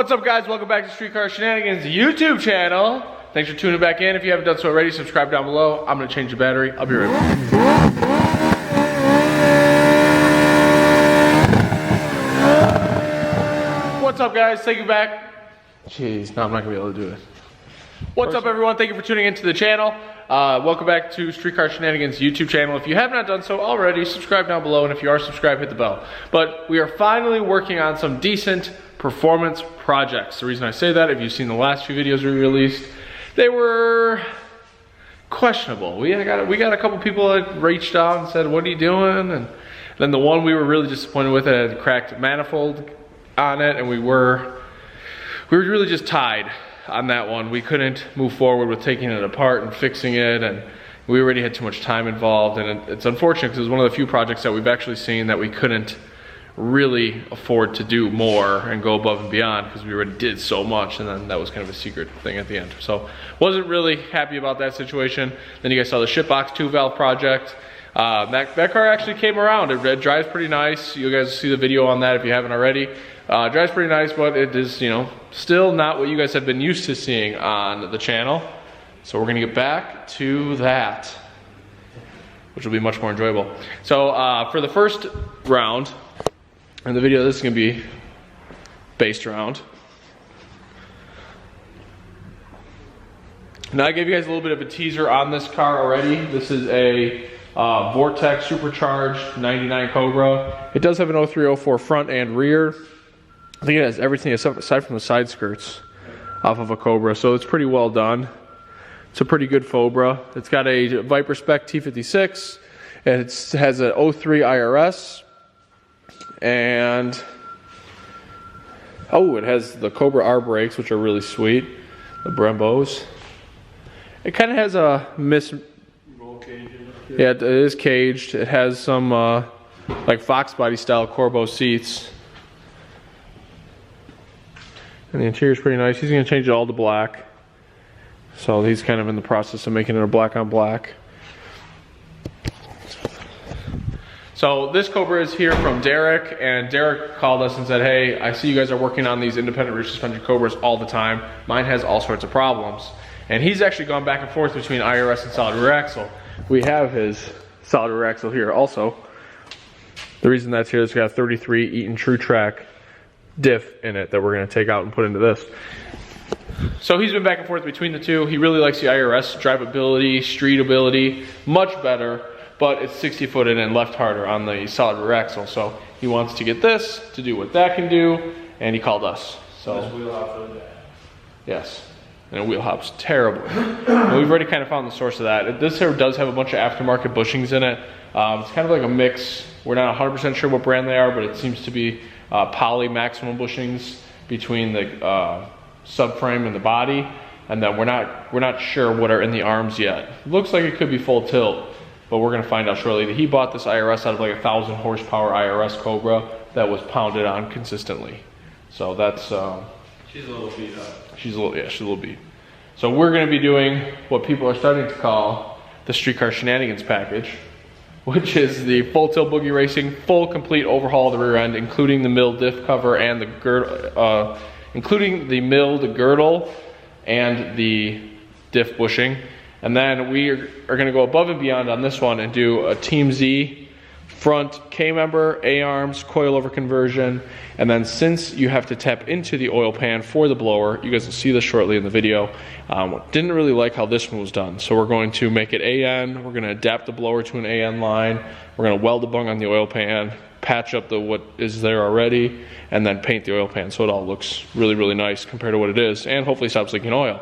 What's up, guys? Welcome back to Streetcar Shenanigans YouTube channel. Thanks for tuning back in. If you haven't done so already, subscribe down below. I'm gonna change the battery. I'll be right back. What's up, guys? Take you back. Jeez, no, I'm not gonna be able to do it. What's up, everyone? Thank you for tuning into the channel. Welcome back to Streetcar Shenanigans YouTube channel. If you have not done so already, subscribe down below, and if you are subscribed, hit the bell. But we are finally working on some decent performance projects. The reason I say that, if you've seen the last few videos we released, they were questionable. We got a couple people that reached out and said, "What are you doing?" And then the one we were really disappointed with, it had cracked manifold on it, and we were really just tied on that one. We couldn't move forward with taking it apart and fixing it, and we already had too much time involved, and it's unfortunate because it was one of the few projects that we've actually seen that we couldn't really afford to do more and go above and beyond because we already did so much, and then that was kind of a secret thing at the end. So wasn't really happy about that situation. Then you guys saw the shipbox 2 valve project. That car actually came around. It drives pretty nice. You guys see the video on that if you haven't already. Drives pretty nice, but it is, you know, still not what you guys have been used to seeing on the channel. So we're gonna get back to that, which will be much more enjoyable. So for the first round in the video, this is gonna be based around. Now I gave you guys a little bit of a teaser on this car already. This is a Vortech Supercharged 99 Cobra. It does have an 0304 front and rear. I think it has everything aside from the side skirts off of a Cobra, so it's pretty well done. It's a pretty good Cobra. It's got a Viper spec T56, and it has an 03 IRS, and it has the Cobra R brakes, which are really sweet, the Brembos. It kind of has a roll cage in it. Yeah, it is caged. It has some like Fox body style Corbeau seats. And the interior is pretty nice. He's going to change it all to black. So he's kind of in the process of making it a black on black. So this Cobra is here from Derek, and Derek called us and said, "Hey, I see you guys are working on these independent rear suspension Cobras all the time. Mine has all sorts of problems." And he's actually gone back and forth between IRS and solid rear axle. We have his solid rear axle here also. The reason that's here is it's got a 33 Eaton True Track diff in it that we're going to take out and put into this. So he's been back and forth between the two. He really likes the IRS drivability, streetability, much better, but it's 60 footed and left harder on the solid rear axle. So he wants to get this to do what that can do, and he called us. So wheel hop for that. Yes, and a wheel hop's terrible. And we've already kind of found the source of that. This here does have a bunch of aftermarket bushings in it. It's kind of like a mix. We're not 100% sure what brand they are, but it seems to be poly maximum bushings between the subframe and the body, and then we're not sure what are in the arms yet. Looks like it could be full tilt, but we're gonna find out shortly. He bought this IRS out of like 1,000 horsepower IRS Cobra that was pounded on consistently. So that's she's a little beat up. She's a little beat. So we're gonna be doing what people are starting to call the Streetcar Shenanigans package, which is the full tilt boogie racing, full complete overhaul of the rear end, including the milled diff cover and the girdle, including the milled girdle and the diff bushing. And then we are going to go above and beyond on this one and do a Team Z front K-member, A-arms, coilover conversion, and then since you have to tap into the oil pan for the blower, you guys will see this shortly in the video, didn't really like how this one was done. So we're going to make it AN, we're going to adapt the blower to an AN line, we're going to weld the bung on the oil pan, patch up what is there already, and then paint the oil pan so it all looks really, really nice compared to what it is, and hopefully stops leaking oil.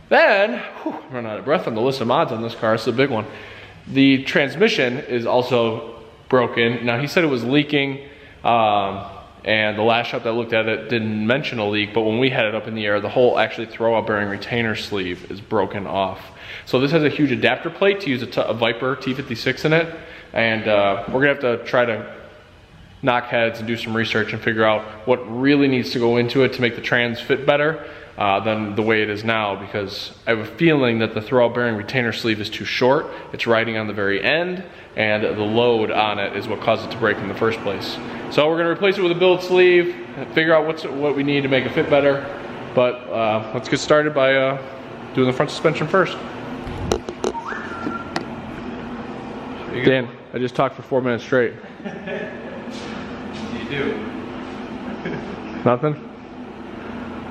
Then, I'm running out of breath on the list of mods on this car. It's a big one. The transmission is also broken. Now, he said it was leaking, and the last shop that looked at it didn't mention a leak, but when we had it up in the air, the whole actually throw-out bearing retainer sleeve is broken off. So this has a huge adapter plate to use a Viper T56 in it, and we're gonna have to try to knock heads and do some research and figure out what really needs to go into it to make the trans fit better. than the way it is now, because I have a feeling that the throwout bearing retainer sleeve is too short. It's riding on the very end, and the load on it is what caused it to break in the first place. So we're gonna replace it with a billet sleeve, figure out what we need to make it fit better. But let's get started by doing the front suspension first. Dan, I just talked for 4 minutes straight. You do. Nothing?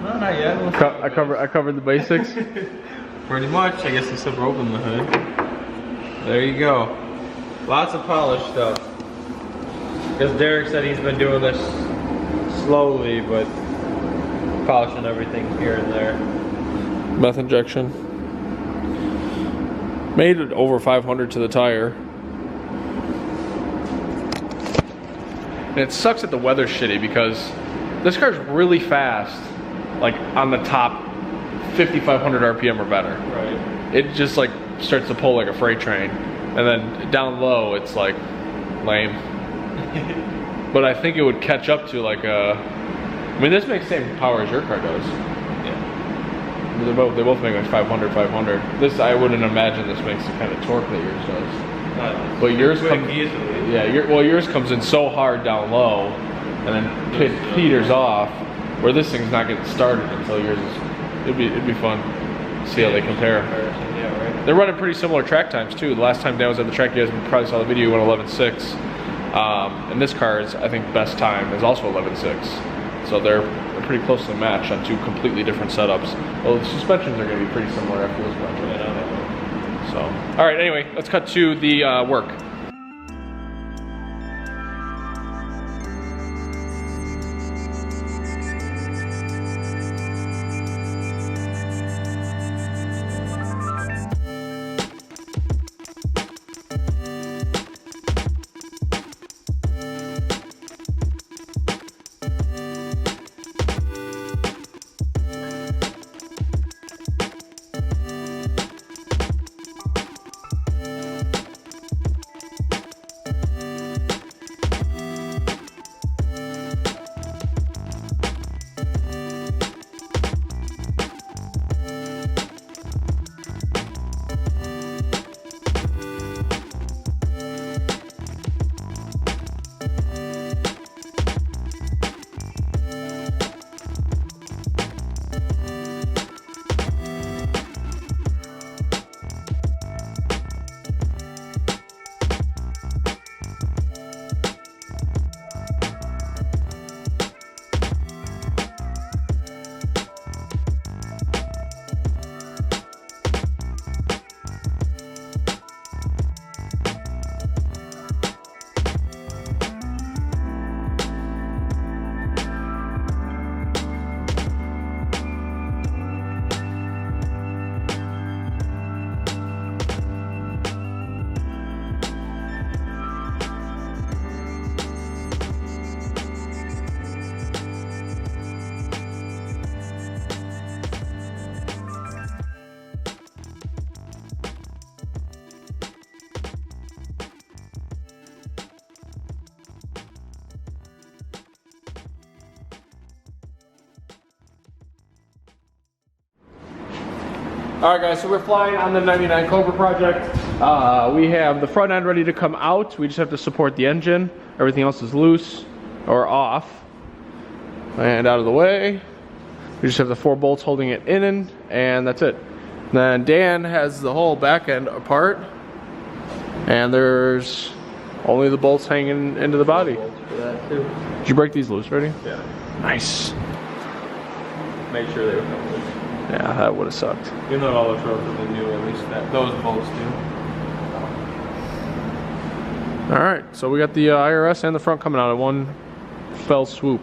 No, not yet. I covered the basics. Pretty much. I guess except for open the hood. There you go. Lots of polish stuff. Because Derek said he's been doing this slowly, but polishing everything here and there. Meth injection. Made it over 500 to the tire. And it sucks that the weather's shitty because this car's really fast, like on the top 5,500 RPM or better. Right. It just like starts to pull like a freight train. And then down low, it's like lame. But I think it would catch up to like a, I mean, this makes the same power as your car does. Yeah. They both make like 500, 500. This, I wouldn't imagine this makes the kind of torque that yours does. But yours comes, yeah, yours comes in so hard down low, and then peters off, where this thing's not getting started until yours is. It'd be fun to see how they compare. Yeah, right. They're running pretty similar track times too. The last time Dan was at the track, you guys probably saw the video. He went 11.6, and this car's, I think, best time is also 11.6. So they're pretty closely matched on two completely different setups. Well, the suspensions are going to be pretty similar after this bunch. So, all right, anyway, let's cut to the work. All right, guys, so we're flying on the 99 Cobra project. We have the front end ready to come out. We just have to support the engine. Everything else is loose or off and out of the way. We just have the 4 bolts holding it in, and that's it. Then Dan has the whole back end apart, and there's only the bolts hanging into the body. For that too. Did you break these loose already? Yeah. Nice. Make sure they were coming loose. Yeah, that would have sucked. Even though all the trucks are new, at least those bolts do. All right, so we got the IRS and the front coming out in one fell swoop.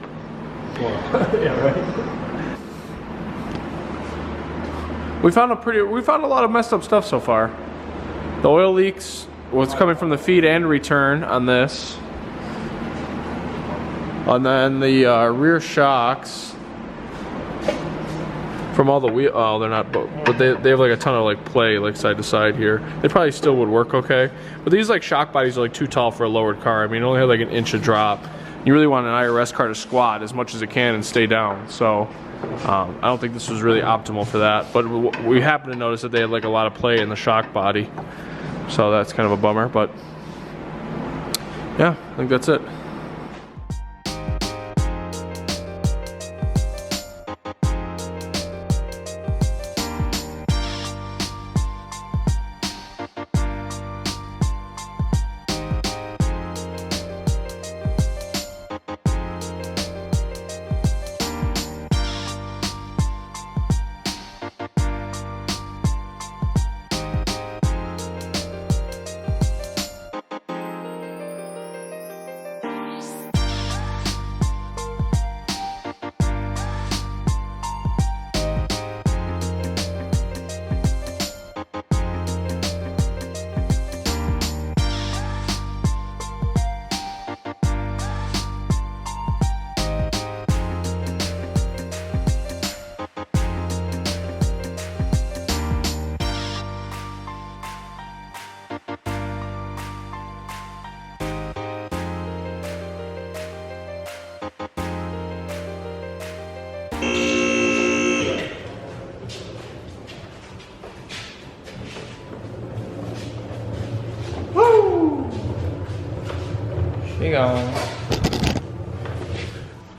Yeah, right. We found a lot of messed up stuff so far. The oil leaks, what's coming from the feed and return on this. And then the rear shocks from all the wheel, oh, they're not, but they have like a ton of like play like side to side here. They probably still would work okay. But these like shock bodies are like too tall for a lowered car. I mean, it only had like an inch of drop. You really want an IRS car to squat as much as it can and stay down. So I don't think this was really optimal for that. But we happened to notice that they had like a lot of play in the shock body. So that's kind of a bummer, but yeah, I think that's it.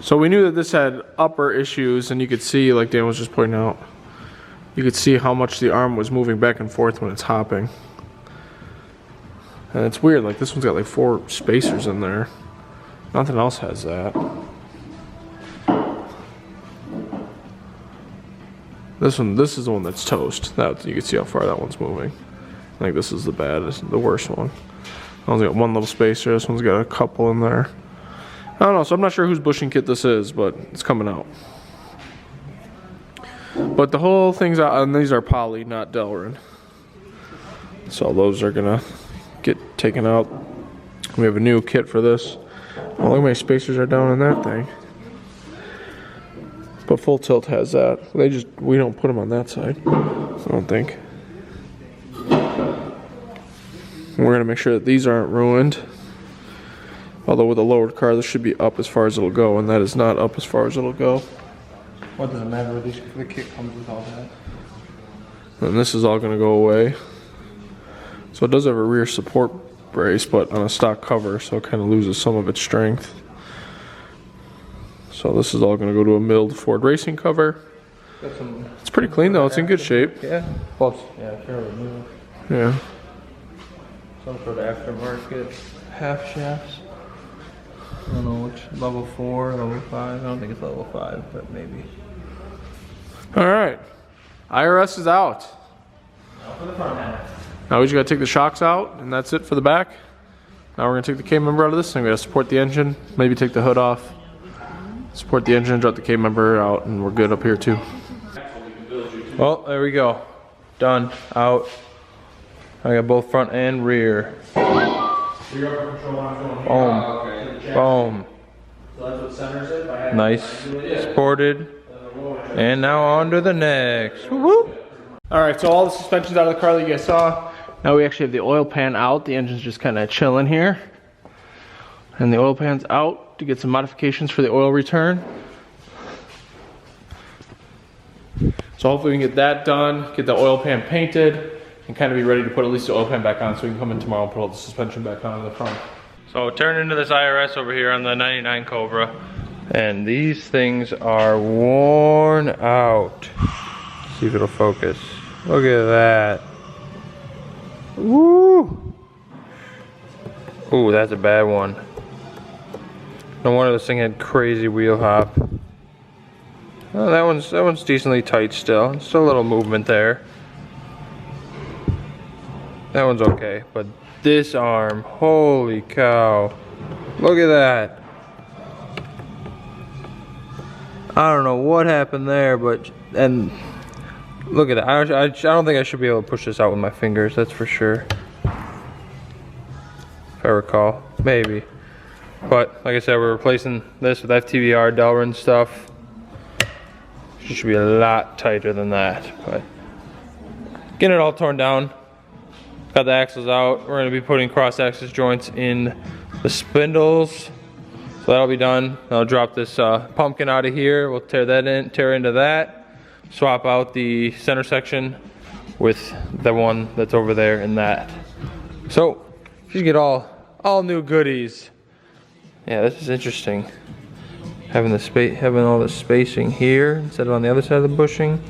So we knew that this had upper issues, and you could see, like Dan was just pointing out, you could see how much the arm was moving back and forth when it's hopping. And it's weird, like this one's got like 4 spacers in there. Nothing else has that. This is the one that's toast. That you can see how far that one's moving. I think this is the baddest, the worst one. That one's got 1 little spacer. This one's got a couple in there. I don't know, so I'm not sure whose bushing kit this is, but it's coming out. But the whole thing's out, and these are poly, not Delrin. So those are gonna get taken out. We have a new kit for this. Oh, look how many spacers are down in that thing. But Full Tilt has that. We don't put them on that side, I don't think. We're gonna make sure that these aren't ruined. Although with a lowered car, this should be up as far as it'll go, and that is not up as far as it'll go. What does it matter? The kit comes with all that. And this is all gonna go away. So it does have a rear support brace, but on a stock cover, so it kind of loses some of its strength. So this is all gonna go to a milled Ford racing cover. It's pretty clean though, it's in good shape. Yeah. Plus, yeah, fairly new. Yeah. Some sort of aftermarket half shafts. I don't know which, level 4, level 5. I don't think it's level 5, but maybe. All right, IRS is out. Now for the front half. Now we just gotta take the shocks out, and that's it for the back. Now we're gonna take the K-member out of this thing. We gotta support the engine, maybe take the hood off. Support the engine, drop the K-member out, and we're good up here too. Well, there we go. Done. Out. I got both front and rear. Boom. Boom. Nice. Supported. And now on to the next. Woo-hoo. Alright, so all the suspension's out of the car that you guys saw. Now we actually have the oil pan out. The engine's just kind of chilling here. And the oil pan's out to get some modifications for the oil return. So hopefully we can get that done, get the oil pan painted, and kind of be ready to put at least the oil pan back on so we can come in tomorrow and put all the suspension back on in the front. So turn into this IRS over here on the 99 Cobra. And these things are worn out. See if it'll focus. Look at that. Woo! Ooh, that's a bad one. No wonder this thing had crazy wheel hop. Oh, that one's decently tight still. Still a little movement there. That one's okay, but this arm, holy cow. Look at that. I don't know what happened there, but, and look at that. I don't think I should be able to push this out with my fingers, that's for sure. If I recall, maybe. But like I said, we're replacing this with FTBR Delrin stuff. It should be a lot tighter than that, but getting it all torn down. Got the axles out. We're going to be putting cross axis joints in the spindles. So that'll be done. I'll drop this pumpkin out of here. We'll tear into that. Swap out the center section with the one that's over there in that. So you get all new goodies. Yeah, this is interesting. Having all the spacing here instead of on the other side of the bushing.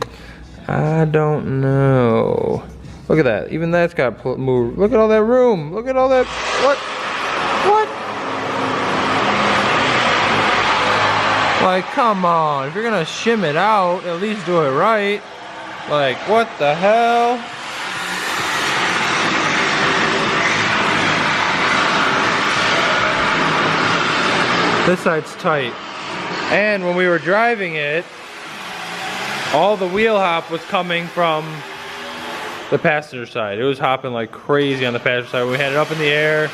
I don't know. Look at that. Even that's got moved. Look at all that room. Look at all that. What? Like, come on. If you're gonna shim it out, at least do it right. Like, what the hell? This side's tight. And when we were driving it, all the wheel hop was coming from the passenger side. It was hopping like crazy on the passenger side. We had it up in the air.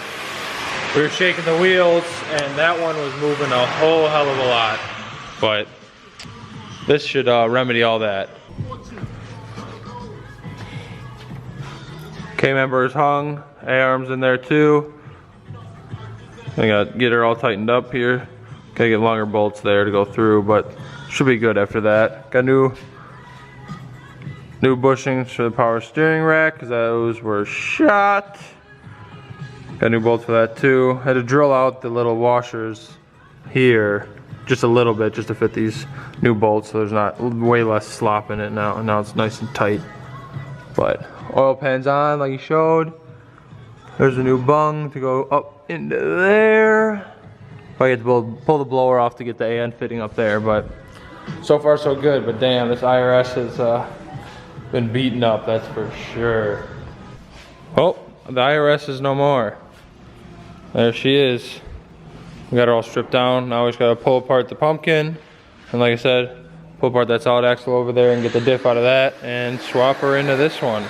We were shaking the wheels, and that one was moving a whole hell of a lot. But this should remedy all that. K-member is hung. A-arm's in there too. I gotta get her all tightened up here. Gotta get longer bolts there to go through, but should be good after that. Got new bushings for the power steering rack because those were shot. Got new bolts for that too. Had to drill out the little washers here just a little bit just to fit these new bolts so there's not way less slop in it now. And now it's nice and tight. But oil pan's on like you showed. There's a new bung to go up into there. Probably have to pull the blower off to get the AN fitting up there, but so far so good. But damn, this IRS has been beaten up, that's for sure. Oh, the IRS is no more. There she is. We got her all stripped down. Now we just gotta pull apart the pumpkin. And like I said, pull apart that solid axle over there and get the diff out of that and swap her into this one.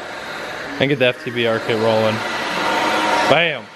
And get the FTBR kit rolling. Bam!